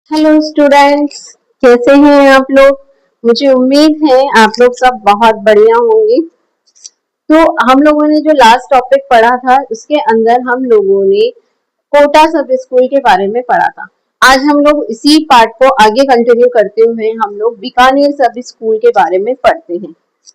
Hello students, कैसे हैं आप लोग। मुझे उम्मीद है आप लोग सब बहुत बढ़िया होंगे। तो हम लोगों ने जो लास्ट टॉपिक पढ़ा था उसके अंदर हम लोगों ने कोटा सब स्कूल के बारे में पढ़ा था। आज हम लोग इसी पार्ट को आगे कंटिन्यू करते हुए हम लोग बीकानेर सब स्कूल के बारे में पढ़ते हैं।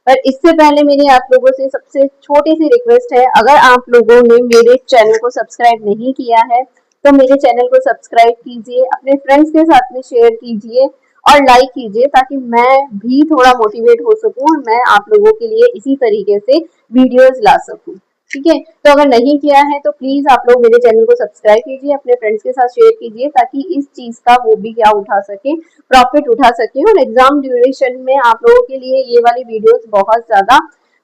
पर इससे पहले मेरी आप लोगों से सबसे छोटी सी रिक्वेस्ट है, अगर आप लोगों ने मेरे चैनल को सब्सक्राइब नहीं किया है तो मेरे चैनल को सब्सक्राइब कीजिए, अपने फ्रेंड्स के साथ में शेयर कीजिए और लाइक कीजिए ताकि मैं भी थोड़ा मोटिवेट हो सकूं और मैं आप लोगों के लिए इसी तरीके से वीडियोस ला सकूं। ठीक है, तो अगर नहीं किया है तो प्लीज आप लोग मेरे चैनल को सब्सक्राइब कीजिए, अपने फ्रेंड्स के साथ शेयर कीजिए ताकि इस चीज का वो भी क्या उठा सके, प्रॉफिट उठा सके। और एग्जाम ड्यूरेशन में आप लोगों के लिए ये वाली वीडियोस बहुत ज्यादा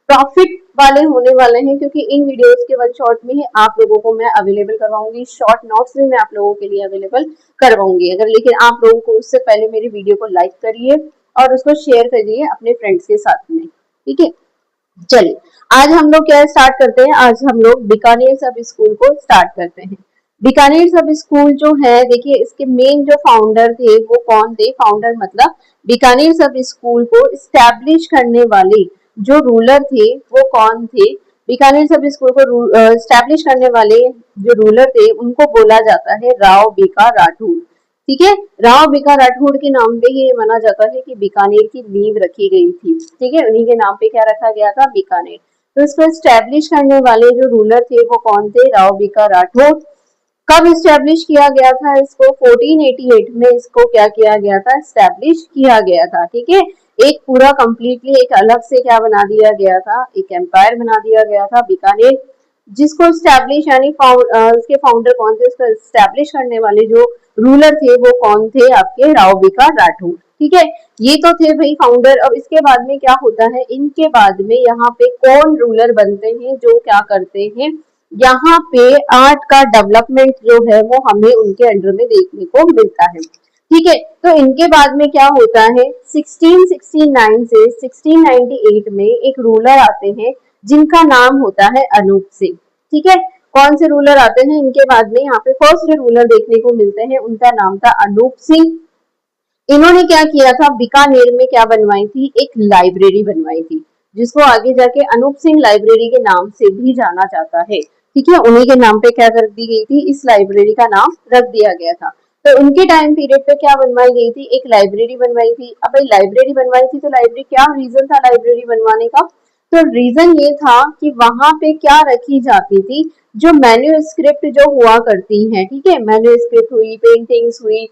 प्रॉफिट वाले होने वाले हैं, क्योंकि इन वीडियोस के वन शॉट में ही आप लोगों को मैं अवेलेबल करवाऊंगी, शॉर्ट नोट्स भी मैं आप लोगों के लिए अवेलेबल करवाऊंगी। अगर लेकिन आप लोगों को उससे पहले मेरी वीडियो को लाइक करिए और उसको शेयर करिए अपने फ्रेंड्स के साथ में। ठीक है, चलिए आज हम लोग क्या स्टार्ट करते हैं। आज हम लोग बीकानेर सब स्कूल को स्टार्ट करते हैं। बीकानेर सब स्कूल जो है, देखिए इसके मेन जो फाउंडर थे वो कौन थे। फाउंडर मतलब बीकानेर सब स्कूल को स्टैब्लिश करने वाले जो रूलर थे वो कौन थे। बीकानेर सब स्कूल को स्टैब्लिश करने वाले जो रूलर थे उनको बोला जाता है राव बीका राठौर। ठीक है, राव बीका राठौर के नाम पे ही ये माना जाता है कि बीकानेर की नींव रखी गई थी। ठीक है, उन्हीं के नाम पे क्या रखा गया था, बीकानेर। तो इसको स्टैब्लिश करने वाले जो रूलर थे वो कौन थे, राव बीका राठौर। कब स्टैब्लिश किया गया था इसको, 1488 में इसको क्या किया गया था, स्टैब्लिश किया गया था। ठीक है, एक पूरा कंप्लीटली एक अलग से क्या बना दिया गया था, एक एम्पायर बना दिया गया था बीकानेर, जिसको स्टैब्लिश यानी उसके फाउंडर कौन थे, उसको स्टैब्लिश करने वाले जो रूलर थे वो कौन थे, आपके राव बीका राठौर। ठीक है, ये तो थे भाई फाउंडर। अब इसके बाद में क्या होता है, इनके बाद में यहाँ पे कौन रूलर बनते हैं जो क्या करते हैं, यहाँ पे आर्ट का डेवलपमेंट जो है वो हमें उनके अंडर में देखने को मिलता है। ठीक है, तो इनके बाद में क्या होता है, 1669 से 1698 में एक रूलर आते हैं जिनका नाम होता है अनूप सिंह। ठीक है, कौन से रूलर आते हैं इनके बाद में, यहाँ पे फर्स्ट रूलर देखने को मिलते हैं, उनका नाम था अनूप सिंह। इन्होंने क्या किया था, बीकानेर में क्या बनवाई थी, एक लाइब्रेरी बनवाई थी जिसको आगे जाके अनूप सिंह लाइब्रेरी के नाम से भी जाना जाता है। ठीक है, उन्हीं के नाम पे क्या कर दी गई थी, इस लाइब्रेरी का नाम रख दिया गया था। तो उनके टाइम पीरियड पे क्या बनवाई गई थी, एक लाइब्रेरी बनवाई थी। अब भाई लाइब्रेरी बनवाई थी तो लाइब्रेरी क्या रीजन था लाइब्रेरी बनवाने का, तो रीजन ये था कि वहां पे क्या रखी जाती थी, जो मैन्यूस्क्रिप्ट जो हुआ करती है। ठीक है, मैन्यूस्क्रिप्ट हुई, पेंटिंग्स हुई,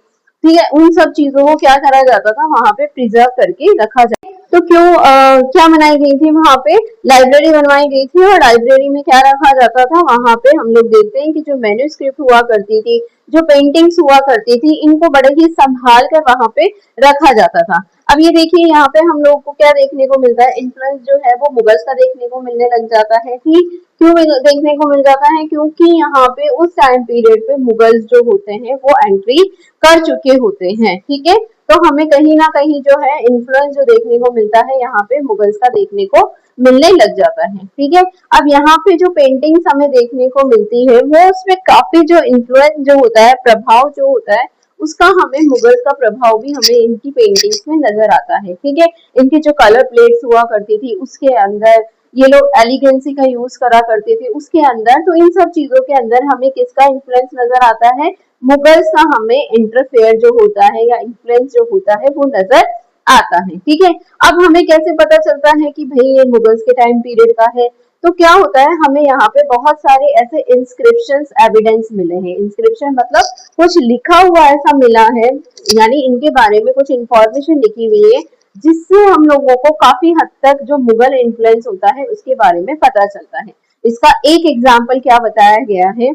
ठीक है, उन सब चीजों को क्या करा जाता था, वहां पे प्रिजर्व करके रखा जाता। तो क्यों क्या बनाई गई थी, वहां पे लाइब्रेरी बनवाई गई थी। और लाइब्रेरी में क्या रखा जाता था, वहां पे हम लोग देखते हैं कि जो मैन्यूस्क्रिप्ट हुआ करती थी, जो पेंटिंग्स हुआ करती थी, इनको बड़े ही संभाल कर वहां पे रखा जाता था। अब ये देखिए यहाँ पे हम लोग को क्या देखने को मिलता है, इन्फ्लुएंस जो है वो मुगल्स का देखने को मिलने लग जाता है। कि क्यों देखने को मिल जाता है, क्योंकि यहाँ पे उस टाइम पीरियड पे मुगल्स जो होते हैं वो एंट्री कर चुके होते हैं। ठीक है, तो हमें कहीं ना कहीं जो है इन्फ्लुएंस जो देखने को मिलता है यहाँ पे मुगल्स का देखने को मिलने लग जाता है। ठीक है, अब यहाँ पे जो पेंटिंग्स हमें देखने को मिलती है वो उसमें काफी जो इन्फ्लुएंस जो होता है, प्रभाव जो होता है, उसका हमें मुगल्स का प्रभाव भी हमें इनकी पेंटिंग्स में नजर आता है। ठीक है, इनकी जो कलर प्लेट्स हुआ करती थी उसके अंदर ये लोग एलिगेंसी का यूज करा करते थे उसके अंदर। तो इन सब चीजों के अंदर हमें किसका इन्फ्लुएंस नजर आता है, मुगल्स का हमें इंटरफेयर जो होता है या इन्फ्लुएंस जो होता है वो नजर आता है। ठीक है, अब हमें कैसे पता चलता है कि भाई ये मुगल्स के टाइम पीरियड का है, तो क्या होता है, हमें यहाँ पे बहुत सारे ऐसे इंस्क्रिप्शंस एविडेंस मिले हैं। इंस्क्रिप्शन मतलब कुछ लिखा हुआ ऐसा मिला है, यानी इनके बारे में कुछ इंफॉर्मेशन लिखी हुई है जिससे हम लोगों को काफी हद तक जो मुगल इन्फ्लुएंस होता है उसके बारे में पता चलता है। इसका एक एग्जाम्पल क्या बताया गया है,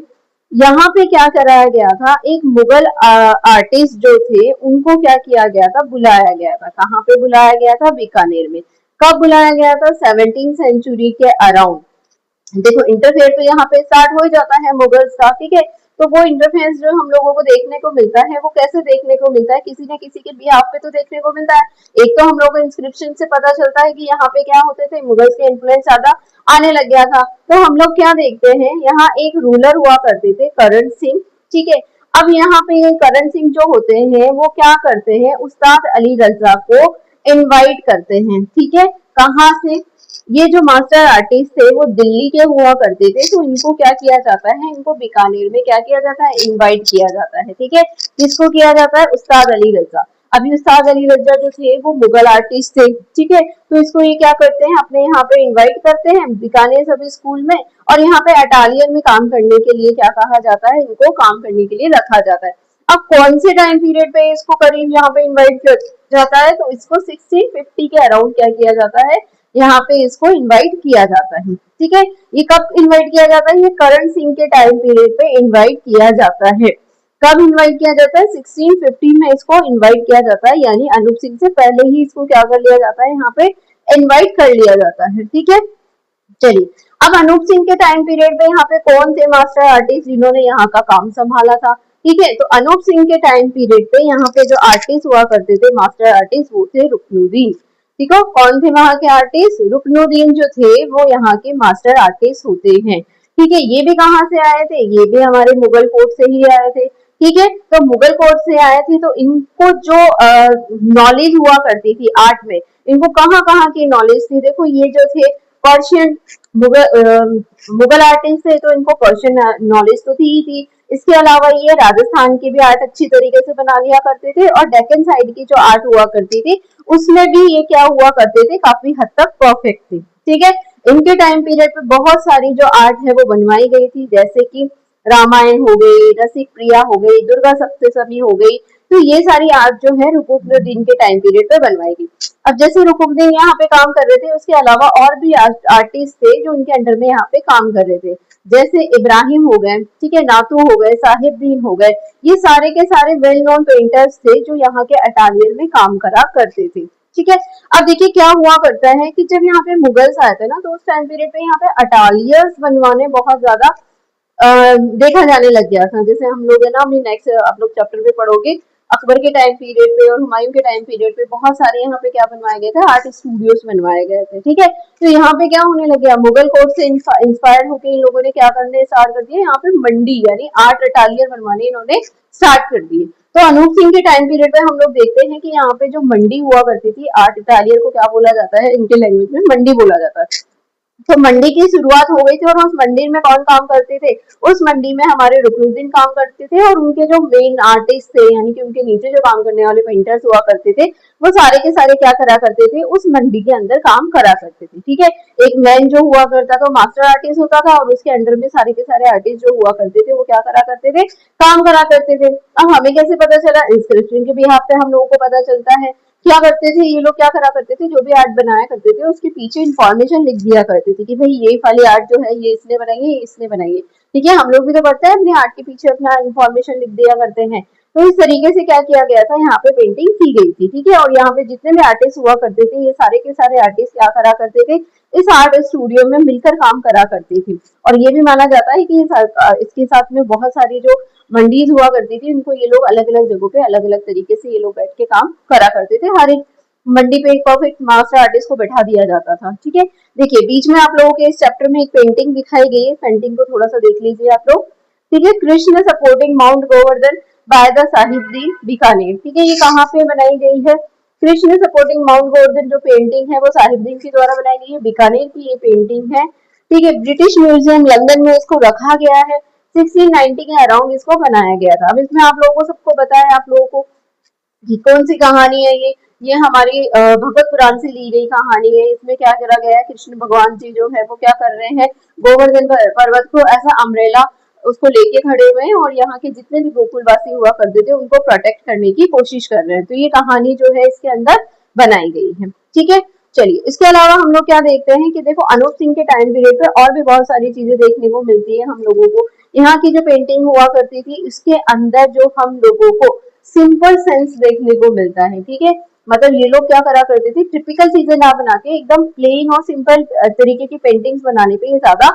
यहाँ पे क्या कराया गया था, एक मुगल आर्टिस्ट जो थे उनको क्या किया गया था, बुलाया गया था। कहाँ पे बुलाया गया था, बीकानेर में। कब बुलाया गया था, 17वीं सेंचुरी के अराउंड। देखो इंटरफेयर तो यहाँ पे स्टार्ट हो ही जाता है मुगल्स का। ठीक है, तो वो इंटरफेरेंस जो हम लोगों को देखने को मिलता है वो कैसे देखने को मिलता है, किसी न किसी के बिहाफ पे तो देखने को मिलता है। एक तो हम लोग को इंस्क्रिप्शन से पता चलता है कि यहाँ पे क्या होते थे, मुगल्स के इन्फ्लुएंस ज्यादा आने लग गया था। तो हम लोग क्या देखते हैं, यहाँ एक रूलर हुआ करते थे करण सिंह। ठीक है, अब यहाँ पे करण सिंह जो होते हैं वो क्या करते हैं, उस्ताद अली रजा को इनवाइट करते हैं। ठीक है, कहाँ से, ये जो मास्टर आर्टिस्ट थे वो दिल्ली के हुआ करते थे, तो इनको क्या किया जाता है, इनको बीकानेर में क्या किया जाता है, इनवाइट किया जाता है। ठीक है, किसको किया जाता है, उस्ताद अली रजा। अभी उस्ताद अली रजा जो थे वो मुगल आर्टिस्ट थे। ठीक है, तो इसको ये क्या करते हैं, अपने यहाँ पे इनवाइट करते हैं बीकानेर सभी स्कूल में, और यहाँ पे अटालियन में काम करने के लिए क्या कहा जाता है, इनको काम करने के लिए रखा जाता है। अब कौन से टाइम पीरियड पे इसको करीब यहाँ पे इनवाइट किया जाता है, तो इसको 1650 के अराउंड क्या किया जाता है, यहाँ पे इसको इनवाइट किया जाता है। ठीक है, ये कब इनवाइट किया जाता है, ये करण सिंह के टाइम पीरियड पे इनवाइट किया जाता है। कब इनवाइट किया जाता है, 1650 में इसको इनवाइट किया जाता है, यानी अनूप सिंह से पहले ही इसको क्या कर लिया जाता है, यहाँ पे इनवाइट कर लिया जाता है। ठीक है, चलिए अब अनूप सिंह के टाइम पीरियड पे यहाँ पे कौन थे मास्टर आर्टिस्ट जिन्होंने यहाँ का काम संभाला था। ठीक है, तो अनूप सिंह के टाइम पीरियड पे यहाँ पे जो आर्टिस्ट हुआ करते थे मास्टर आर्टिस्ट, वो थे रुकनुद्दीन। ठीक है, कौन थे वहां के आर्टिस्ट, रुकनुद्दीन जो थे वो यहाँ के मास्टर आर्टिस्ट होते हैं। ठीक है, ये भी कहाँ से आए थे, ये भी हमारे मुगल कोर्ट से ही आए थे। ठीक है, तो मुगल कोर्ट से आए थे, तो इनको जो नॉलेज हुआ करती थी आर्ट में, इनको कहाँ कहाँ की नॉलेज थी, देखो ये जो थे पर्शियन मुगल आर्टिस्ट थे, तो इनको पर्शियन नॉलेज तो थी ही थी। इसके अलावा ये राजस्थान की भी आर्ट अच्छी तरीके से बना लिया करते थे, और डेक्कन साइड की जो आर्ट हुआ करती थी उसमें भी ये क्या हुआ करते थे, काफी हद तक परफेक्ट थी। ठीक है, इनके टाइम पीरियड पे बहुत सारी जो आर्ट है वो बनवाई गई थी, जैसे कि रामायण हो गई, रसिक प्रिया हो गई, दुर्गा सप्तशती हो गई, तो ये सारी आर्ट जो है रुकनुद्दीन के टाइम पीरियड पे बनवाई गई। अब जैसे रुकनुद्दीन यहाँ पे काम कर रहे थे, उसके अलावा और भी आर्टिस्ट थे जो उनके अंडर में यहाँ पे काम कर रहे थे, जैसे इब्राहिम हो गए, ठीक है, नातू हो गए, साहिबदीन हो गए, ये सारे के सारे वेल नोन पेंटर्स थे जो यहाँ के अटालियर में काम करा करते थे। ठीक है, अब देखिए क्या हुआ करता है कि जब यहाँ पे मुगल्स आए थे ना, तो उस टाइम पीरियड पे यहाँ पे अटालियर्स बनवाने बहुत ज्यादा देखा जाने लग गया था। जैसे हम लोग है ना, अपनी नेक्स्ट आप लोग चैप्टर में पढ़ोगे, अकबर के टाइम पीरियड पे और हुमायूं के टाइम पीरियड पे बहुत सारे यहाँ पे क्या बनवाए गए थे, आर्ट स्टूडियोज बनवाए गए थे। ठीक है, तो यहाँ पे क्या होने लग गया, मुगल कोर्ट से इंस्पायर्ड होकर इन लोगों ने क्या करने स्टार्ट कर दिया, यहाँ पे मंडी यानी आर्ट अटालियर बनवाने इन्होंने स्टार्ट कर दिए। तो अनूप सिंह के टाइम पीरियड पे हम लोग देखते हैं कि यहाँ पे जो मंडी हुआ करती थी, आर्ट अटालियर को क्या बोला जाता है, इनके लैंग्वेज में मंडी बोला जाता है। तो मंडी की शुरुआत हो गई थी, और उस मंडी में कौन काम करते थे, उस मंडी में हमारे रुकनुद्दीन काम करते थे, और उनके जो मेन आर्टिस्ट थे यानी कि उनके नीचे जो काम करने वाले पेंटर्स हुआ करते थे, वो सारे के सारे क्या करा करते थे, उस मंडी के अंदर काम करा करते थे। ठीक है, एक मैन जो हुआ करता था मास्टर आर्टिस्ट होता था, और उसके अंडर में सारे के सारे आर्टिस्ट जो हुआ करते थे वो क्या करा करते थे, काम करा करते थे। अब हमें कैसे पता चला, इंस्क्रिप्शन के बिहाफ पे हम लोगों को पता चलता है। क्या करते थे ये लोग, क्या करा करते थे, जो भी आर्ट बनाया करते थे उसके पीछे इंफॉर्मेशन लिख दिया करते थे कि भाई ये वाली आर्ट जो है ये इसने बनाई है, ये इसने बनाई है। ठीक है, हम लोग भी तो पढ़ते हैं अपने आर्ट के पीछे अपना इंफॉर्मेशन लिख दिया करते हैं। तो इस तरीके से क्या किया गया था, यहाँ पे पेंटिंग की गई थी। ठीक है, और यहाँ पे जितने भी आर्टिस्ट हुआ करते थे, ये सारे के सारे आर्टिस्ट क्या करा करते थे, इस आर्ट स्टूडियो में मिलकर काम करा करते थे। और ये भी माना जाता है कि इसके साथ में बहुत सारी जो मंडीज हुआ करती थी, उनको ये लोग अलग अलग जगहों पे अलग अलग तरीके से ये लोग बैठ के काम करा करते थे। हर एक मंडी पे एक परफेक्ट मास्टर आर्टिस्ट को बैठा दिया जाता था। ठीक है, देखिए बीच में आप लोगों के इस चैप्टर में एक पेंटिंग दिखाई गई है, पेंटिंग को थोड़ा सा देख लीजिए आप लोग। ठीक है, Krishna supporting mount Govardhan by the Sahibdin Bikaner. ठीक है, ये कहाँ पे बनाई गई है, कृष्ण सपोर्टिंग माउंट गोवर्धन जो पेंटिंग है वो साहिबदीन के द्वारा बनाई गई है, बीकानेर की ये पेंटिंग है। ठीक है, ब्रिटिश म्यूजियम लंदन में इसको रखा गया है, 1690 के अराउंड इसको बनाया गया था। अब इसमें आप लोगों को सबको पता है, आप लोगों को कि कौन सी कहानी है ये हमारी भगवत पुराण से ली गई कहानी है। इसमें क्या करा गया है, कृष्ण भगवान जी जो है वो क्या कर रहे हैं, गोवर्धन पर्वत को ऐसा अम्ब्रेला उसको लेके खड़े हुए हैं, और यहाँ के जितने भी गोकुलवासी हुआ करते थे उनको प्रोटेक्ट करने की कोशिश कर रहे हैं। तो ये कहानी जो है इसके अंदर बनाई गई है। ठीक है, चलिए इसके अलावा हम लोग क्या देखते हैं कि देखो अनूप सिंह के टाइम पीरियड पे और भी बहुत सारी चीजें देखने को मिलती है हम लोगों को। यहाँ की जो पेंटिंग हुआ करती थी इसके अंदर जो हम लोगों को सिंपल सेंस देखने को मिलता है। ठीक है, मतलब ये लोग क्या करा करते थे, टिपिकल चीजें ना बना के एकदम प्लेन और सिंपल तरीके की पेंटिंग्स बनाने पे ये ज्यादा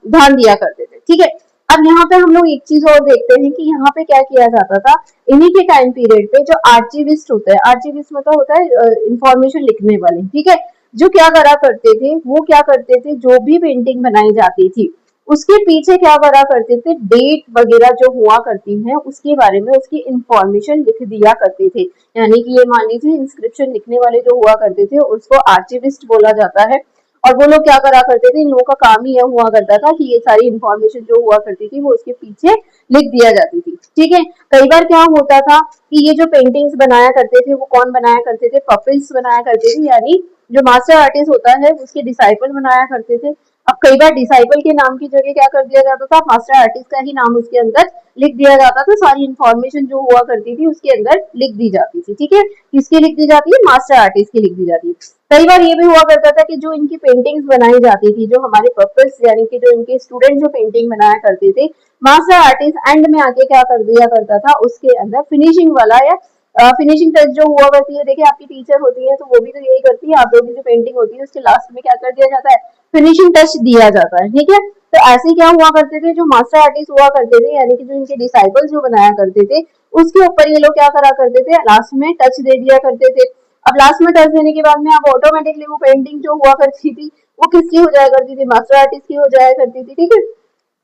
ध्यान दिया करते थे। ठीक है, अब यहाँ पे हम लोग एक चीज और देखते हैं कि यहाँ पे क्या किया जाता था, इन्हीं के टाइम पीरियड पे जो आर्चिविस्ट होता है, आर्चिविस्ट मतलब होता है इंफॉर्मेशन लिखने वाले। ठीक है, जो क्या करा करते थे, वो क्या करते थे, जो भी पेंटिंग बनाई जाती थी उसके पीछे क्या करा करते थे, डेट वगैरह जो हुआ करती है उसके बारे में उसकी इंफॉर्मेशन लिख दिया करते थे। यानी कि ये मान लीजिए इंस्क्रिप्शन लिखने वाले जो हुआ करते थे उसको आर्चिविस्ट बोला जाता है। और वो लोग क्या करा करते थे, इन लोगों का काम ही यह हुआ करता था कि ये सारी इंफॉर्मेशन जो हुआ करती थी वो उसके पीछे लिख दिया जाती थी। ठीक है, कई बार क्या होता था कि ये जो पेंटिंग्स बनाया करते थे वो कौन बनाया करते थे, पपिल्स बनाया करते थे, यानी जो मास्टर आर्टिस्ट होता है उसके डिसाइपल बनाया करते थे। अब कई बार डिसाइपल के नाम की जगह क्या कर दिया जाता था, मास्टर आर्टिस्ट का ही नाम उसके अंदर लिख दिया जाता था, सारी इंफॉर्मेशन जो हुआ करती थी उसके अंदर लिख दी जाती थी। ठीक है, किसकी लिख दी जाती है, मास्टर आर्टिस्ट की लिख दी जाती है। कई बार ये भी हुआ करता था कि जो इनकी पेंटिंग्स बनाई जाती थी, जो हमारे पर्पस यानी कि जो इनके स्टूडेंट जो पेंटिंग बनाया करते थे, मास्टर आर्टिस्ट एंड में आके क्या कर दिया करता था, उसके अंदर फिनिशिंग वाला या फिनिशिंग टच जो हुआ करती है। देखिए आपकी टीचर होती है तो वो भी तो यही करती है, आप लोगों की जो पेंटिंग होती है उसके लास्ट में क्या कर दिया जाता है, फिनिशिंग टच दिया जाता है। ठीक है, तो ऐसे क्या हुआ करते थे, जो मास्टर आर्टिस्ट हुआ करते थे यानी कि जो इनके डिसाइपल्स जो बनाया करते थे उसके ऊपर ये लोग क्या करा करते थे, लास्ट में टच दे दिया करते थे। अब लास्ट में टच देने के बाद में अब ऑटोमेटिकली वो पेंटिंग जो हुआ करती थी वो किसकी हो जाया करती थी, मास्टर आर्टिस्ट की हो जाया करती थी। ठीक है,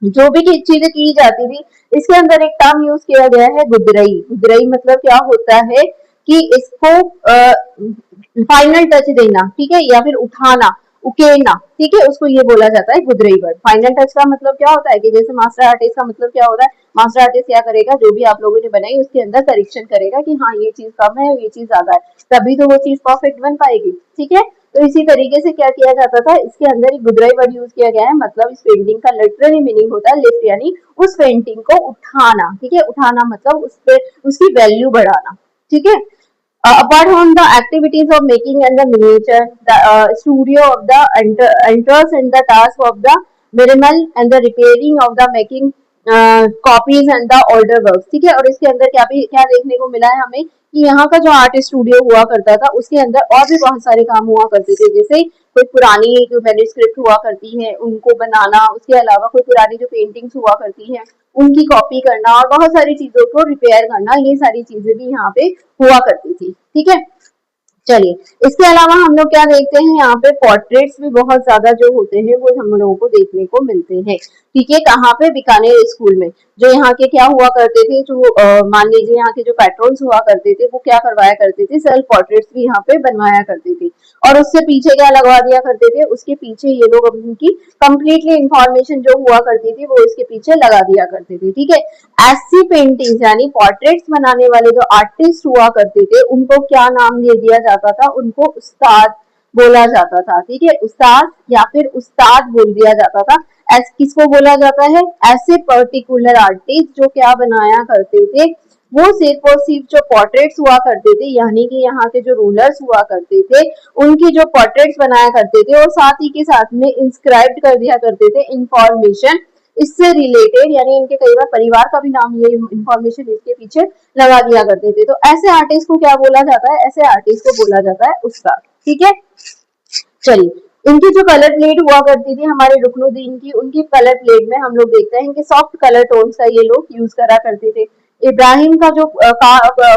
जो भी चीजें की जाती थी इसके अंदर एक टर्म यूज किया गया है, गुदरई। गुदरई मतलब क्या होता है कि इसको फाइनल टच देना, ठीक है, या फिर उठाना, उकेरना, ठीक है, उसको ये बोला जाता है गुदरई वर्ड। फाइनल टच का मतलब क्या होता है कि जैसे मास्टर आर्टिस्ट का मतलब क्या होता है, मास्टर आर्टिस्ट क्या करेगा, जो भी आप लोगों ने बनाई उसके अंदर करेक्शन करेगा कि हाँ ये चीज कम है ये चीज ज्यादा है, तभी तो वो चीज परफेक्ट बन पाएगी। ठीक है, तो इसी तरीके से क्या किया जाता था, इसके अंदर एक गुदराई वर्ड यूज किया गया है, मतलब इस पेंटिंग का लिटरली मीनिंग होता है लिफ्ट, यानी उस पेंटिंग को उठाना। ठीक है, उठाना मतलब उस पे उसकी वैल्यू बढ़ाना। ठीक है, apart from the activities of making and the miniature, the studio of the enters and the task of the minimal and the repairing of the making copies and the older works। ठीक है, और इसके अंदर क्या देखने को मिला है हमें कि यहाँ का जो आर्ट स्टूडियो हुआ करता था उसके अंदर और भी बहुत सारे काम हुआ करते थे, जैसे कोई पुरानी जो मैन्युस्क्रिप्ट हुआ करती है उनको बनाना, उसके अलावा कोई पुरानी जो पेंटिंग्स हुआ करती है उनकी कॉपी करना और बहुत सारी चीजों को रिपेयर करना, ये सारी चीजें भी यहाँ पे हुआ करती थी। ठीक है, चलिए इसके अलावा हम लोग क्या देखते हैं, यहाँ पे पोर्ट्रेट्स भी बहुत ज्यादा जो होते हैं वो हम लोगों को देखने को मिलते हैं। ठीक है, कहाँ पे, बीकानेर स्कूल में। जो यहाँ के क्या हुआ करते थे, जो मान लीजिए यहाँ के जो पैट्रोन्स हुआ करते थे वो क्या करवाया करते थे, सेल्फ पोर्ट्रेट्स भी यहाँ पे बनवाया करते थे। और उससे पीछे क्या लगवा दिया करते थे, उसके पीछे ये लोग उनकी कंप्लीटली इंफॉर्मेशन जो हुआ करती थी वो इसके पीछे लगा दिया करते थे। ठीक है, ऐसी पेंटिंग्स यानी पोर्ट्रेट्स बनाने वाले जो आर्टिस्ट हुआ करते थे उनको क्या नाम दे दिया जाता था, उनको उस्ताद बोला जाता था। ठीक है, उस्ताद या फिर उस्ताद बोल दिया जाता था। किसको बोला जाता है, ऐसे पर्टिकुलर आर्टिस्ट जो क्या बनाया करते थे, वो सिर्फ और सिर्फ जो पोर्ट्रेट्स हुआ करते थे यानी कि यहाँ के जो रूलर्स हुआ करते थे उनकी जो पोर्ट्रेट्स बनाया करते थे और साथ ही के साथ में इंस्क्राइब कर दिया करते थे इंफॉर्मेशन इससे रिलेटेड, यानी इनके कई बार परिवार का भी नाम ये इंफॉर्मेशन इसके पीछे लगा दिया करते थे। तो ऐसे आर्टिस्ट को क्या बोला जाता है, ऐसे आर्टिस्ट को बोला जाता है उस्ताद। ठीक है, चलिए इनकी जो कलर प्लेट हुआ करती थी हमारे रुकनुद्दीन की, उनकी कलर प्लेट में हम लोग देखते हैं कि सॉफ्ट कलर टोन्स का ये लोग यूज करा करते थे। इब्राहिम का जो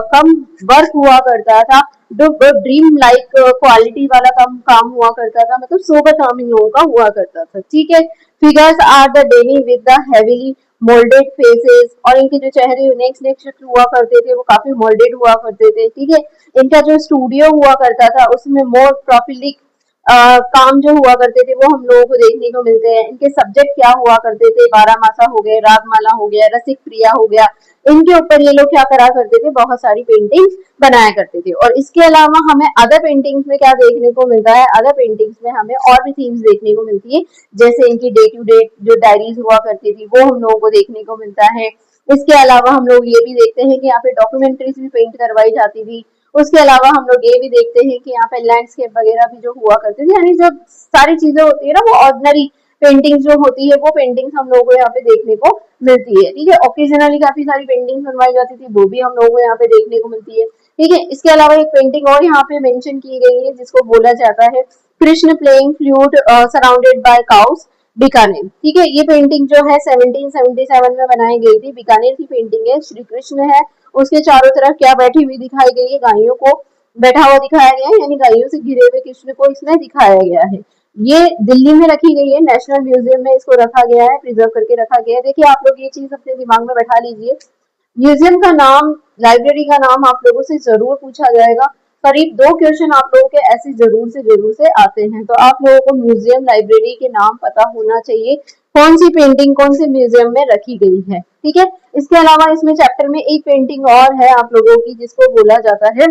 कम वर्क हुआ करता था, जो ड्रीम लाइक क्वालिटी वाला काम हुआ करता था, मतलब सोबर काम इन लोगों का हुआ करता था। ठीक है, figures are the dainty with the heavily moulded faces, और इनके जो चेहरे नेक्स्ट हुआ करते थे वो काफी मोल्डेड हुआ करते थे। ठीक है, इनका जो स्टूडियो हुआ करता था उसमें मोर प्रोफिलिक काम जो हुआ करते थे वो हम लोगों को देखने को मिलते हैं। इनके सब्जेक्ट क्या हुआ करते थे, बारामासा हो गए, रागमाला हो गया, रसिक प्रिया हो गया, इनके ऊपर ये लोग क्या करा करते थे, बहुत सारी पेंटिंग्स बनाया करते थे। और इसके अलावा हमें अदर पेंटिंग्स में क्या देखने को मिलता है, अदर पेंटिंग्स में हमें और भी थीम्स देखने को मिलती है, जैसे इनकी डे टू डे जो डायरीज हुआ करती थी वो हम लोगों को देखने को मिलता है। इसके अलावा हम लोग ये भी देखते हैं कि यहाँ पे डॉक्यूमेंट्रीज भी पेंट करवाई जाती थी। उसके अलावा हम लोग ये भी देखते हैं कि यहाँ पे लैंडस्केप वगैरह भी जो हुआ करते थे, यानी जो सारी चीजें होती है ना वो ऑर्डिनरी पेंटिंग्स जो होती है वो पेंटिंग्स हम लोगों को यहाँ पे देखने को मिलती है। ठीक है, ओकेजनली काफी सारी पेंटिंग्स बनवाई जाती थी, वो भी हम लोगों को यहाँ पे देखने को मिलती है। ठीक है, इसके अलावा एक पेंटिंग और यहाँ पे मेंशन की गई है जिसको बोला जाता है Krishna playing flute surrounded by cows, Bikaner. ठीक है, ये पेंटिंग जो है 1777 में बनाई गई थी, बीकानेर की पेंटिंग है। श्री कृष्ण है, उसके चारों तरफ क्या बैठी हुई दिखाई गई है, गायों को बैठा हुआ दिखाया गया है, यानी गायों से घिरे हुए कृष्ण को इसमें दिखाया गया है। ये दिल्ली में रखी गई है, नेशनल म्यूजियम में इसको रखा गया है, प्रिजर्व करके रखा गया है। देखिए आप लोग ये चीज अपने दिमाग में बैठा लीजिए। म्यूजियम का नाम, लाइब्रेरी का नाम आप लोगों से जरूर पूछा जाएगा। करीब 2 क्वेश्चन आप लोगों के ऐसे जरूर से आते हैं, तो आप लोगों को म्यूजियम लाइब्रेरी के नाम पता होना चाहिए, कौन सी पेंटिंग कौन से म्यूजियम में रखी गई है। ठीक है, इसके अलावा इसमें चैप्टर में एक पेंटिंग और है आप लोगों की, जिसको बोला जाता है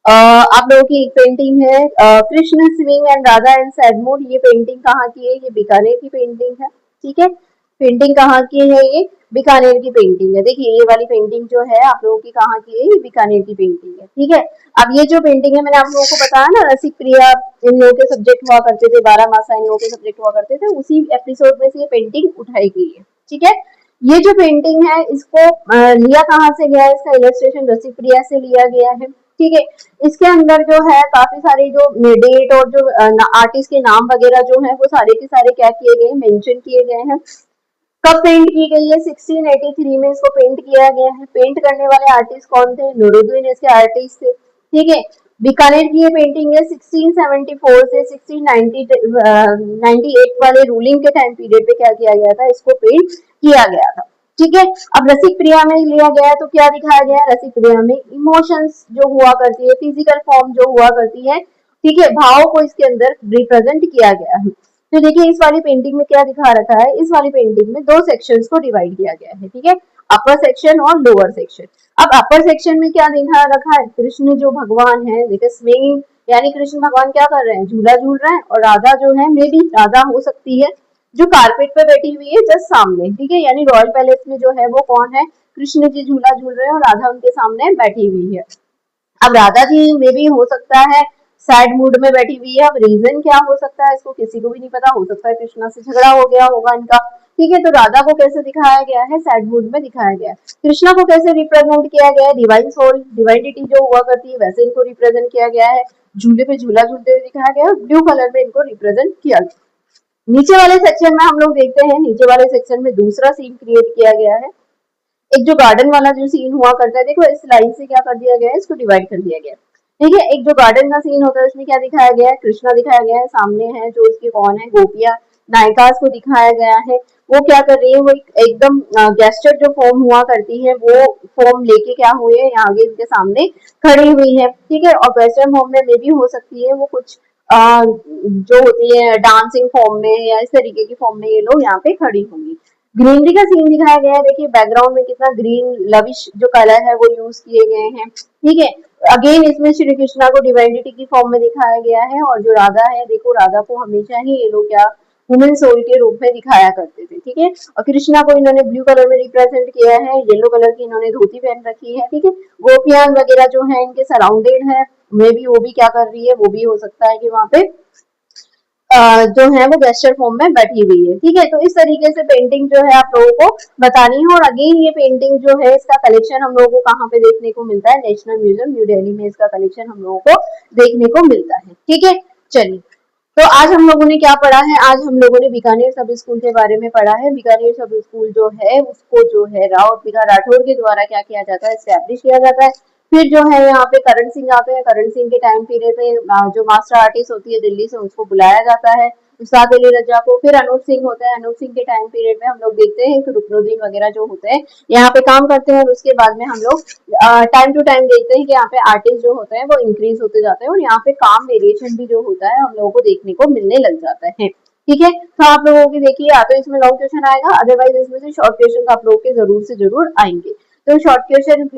आप लोगों की एक पेंटिंग है Krishna swimming and Radha and sad mood. ये पेंटिंग कहाँ की है? ये बीकानेर की पेंटिंग है। ठीक है, पेंटिंग कहाँ की है? ये बीकानेर की पेंटिंग है। देखिए ये वाली पेंटिंग जो है आप लोगों की कहाँ की है? ये बीकानेर की पेंटिंग है। ठीक है, अब ये जो पेंटिंग है मैंने आप लोगों को बताया ना, रसिक प्रिया इन लोगों के सब्जेक्ट हुआ करते थे, 12 मासा इन लोगों के सब्जेक्ट हुआ करते थे, उसी एपिसोड में से ये पेंटिंग उठाई गई है। ठीक है, ये जो पेंटिंग है इसको लिया कहाँ से गया है? इसका इलस्ट्रेशन रसिक प्रिया से लिया गया है। ठीक है, इसके अंदर जो है काफी सारी जो डेट और जो आर्टिस्ट के नाम वगैरह जो है वो सारे के सारे क्या किए गए हैं? मेंशन किए गए हैं। कब पेंट की गई है? 1683 में इसको पेंट किया गया है। पेंट करने वाले आर्टिस्ट कौन थे? नूरुद्दीन इसके आर्टिस्ट थे। ठीक है, बीकानेर की ये पेंटिंग है 1674 से 1698 वाले रूलिंग के टाइम पीरियड पे क्या किया गया था? इसको पेंट किया गया था। ठीक है, अब रसिक प्रिया में लिया गया तो क्या दिखाया गया? रसिक प्रिया में इमोशंस जो हुआ करती है, फिजिकल फॉर्म जो हुआ करती है, ठीक है, भाव को इसके अंदर रिप्रेजेंट किया गया है। तो देखिए इस वाली पेंटिंग में क्या दिखा रखा है? इस वाली पेंटिंग में 2 सेक्शंस को डिवाइड किया गया है। ठीक है, अपर सेक्शन और लोअर सेक्शन। अब अपर सेक्शन में क्या दिखा रखा है? कृष्ण जो भगवान है, देखिए स्विंग यानी कृष्ण भगवान क्या कर रहे हैं? झूला झूल रहे हैं, और राधा जो है मे बी राधा हो सकती है जो कारपेट पे बैठी हुई है जस्ट सामने। ठीक है, यानी रॉयल पैलेस में जो है वो कौन है? कृष्ण जी झूला झूल रहे हैं और राधा उनके सामने बैठी हुई है। अब राधा जी में भी हो सकता है सैड मूड में बैठी हुई है। अब रीजन क्या हो सकता है इसको किसी को भी नहीं पता, हो सकता है कृष्णा से झगड़ा हो गया होगा इनका। ठीक है, तो राधा को कैसे दिखाया गया है? सैड मूड में दिखाया गया है। कृष्णा को कैसे रिप्रेजेंट किया गया है? डिवाइन सोल, डिवाइनिटी जो हुआ करती है वैसे इनको रिप्रेजेंट किया गया है। झूले पे झूला झूलते हुए दिखाया गया है, ब्लू कलर में इनको रिप्रेजेंट किया गया। नीचे वाले सेक्शन में हम लोग देखते हैं, नीचे वाले सेक्शन में दूसरा सीन क्रिएट किया गया है। एक जो गार्डन वाला जो सीन हुआ करता है, देखो इस लाइन से क्या कर दिया गया है? इसको डिवाइड कर दिया गया है। ठीक है, एक जो गार्डन का सीन होता है उसमें क्या दिखाया गया है? कृष्णा दिखाया गया है, सामने है जो उसके कौन है? गोपियां, नायिकास को दिखाया गया है। वो क्या कर रही है? वो एकदम गेस्चर जो फॉर्म हुआ करती है वो फॉर्म लेके क्या हुई है? यहाँ आगे इनके सामने खड़ी हुई है। ठीक है, और वेस्टर्न फॉर्म में भी हो सकती है वो कुछ जो होती है डांसिंग फॉर्म में या इस तरीके की फॉर्म में ये लोग यहाँ पे खड़ी होंगी। ग्रीनरी का सीन दिखाया गया है, देखिए बैकग्राउंड में कितना ग्रीन लविश जो कलर है वो यूज किए गए हैं। ठीक है, अगेन इसमें श्री कृष्णा को डिवाइनिटी की फॉर्म में दिखाया गया है, और जो राधा है, देखो राधा को हमेशा ही ये लोग क्या वुमेन सोल के रूप में दिखाया करते थे। ठीक है, और कृष्णा को इन्होंने ब्लू कलर में रिप्रेजेंट किया है, येलो कलर की इन्होंने धोती पहन रखी है। ठीक है, गोपियां वगैरह जो है इनके सराउंडेड है, मे भी वो भी क्या कर रही है? वो भी हो सकता है कि वहां पे जो है वो गेस्चर फॉर्म में बैठी हुई है। ठीक है, तो इस तरीके से पेंटिंग जो है आप लोगों को बतानी है। और अगेन ये पेंटिंग जो है इसका कलेक्शन हम लोगों को कहाँ पे देखने को मिलता है? नेशनल म्यूजियम न्यू दिल्ली में इसका कलेक्शन हम लोगों को देखने को मिलता है। ठीक है, चलिए तो आज हम लोगों ने क्या पढ़ा है? आज हम लोगों ने बीकानेर सब स्कूल के बारे में पढ़ा है। बीकानेर सब स्कूल जो है उसको जो है राव बिगा राठौर के द्वारा क्या किया जाता है? एस्टेब्लिश किया जाता है। फिर जो है यहाँ पे करण सिंह आते हैं, करण सिंह के टाइम पीरियड में जो मास्टर आर्टिस्ट होती है दिल्ली से उसको बुलाया जाता है, उस्ताद अली रजा को। फिर अनूप सिंह होते हैं, अनूप सिंह के टाइम पीरियड में हम लोग देखते हैं कि रुकनुद्दीन वगैरह जो होते हैं यहाँ पे काम करते हैं। और उसके बाद में हम लोग टाइम टू टाइम देखते हैं कि यहाँ पे आर्टिस्ट जो होते हैं वो इंक्रीज होते जाते हैं, और यहाँ पे काम वेरिएशन भी जो होता है हम लोगों को देखने को मिलने लग जाता है। ठीक है, तो आप लोगों की देखिए या तो इसमें लॉन्ग क्वेश्चन आएगा, अदरवाइज इसमें से शॉर्ट क्वेश्चन आप लोगों के जरूर से जरूर आएंगे। तो शॉर्ट क्वेश्चन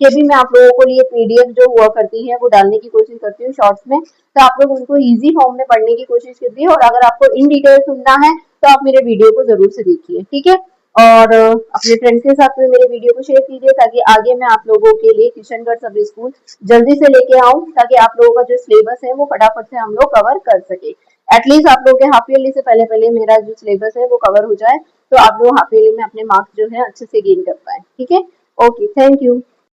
के भी मैं आप लोगों को लिए पीडीएफ जो हुआ करती है वो डालने की कोशिश करती हूँ शॉर्ट्स में, तो आप लोग उनको इजी फॉर्म में पढ़ने की कोशिश कीजिए। और अगर आपको इन डिटेल सुनना है तो आप मेरे वीडियो को जरूर से देखिए। ठीक है, और अपने फ्रेंड्स के साथ में मेरे वीडियो को शेयर कीजिए ताकि आगे मैं आप लोगों के लिए किशनगढ़ सब स्कूल जल्दी से लेके आऊं, ताकि आप लोगों का जो सिलेबस है वो फटाफट से हम लोग कवर कर सके। एटलीस्ट आप लोग के हाफ ईयरली से पहले पहले मेरा जो सिलेबस है वो कवर हो जाए, तो आप लोग हाफ ईयरली में अपने मार्क्स जो है अच्छे से गेन कर पाए। ठीक है, ओके, थैंक यू।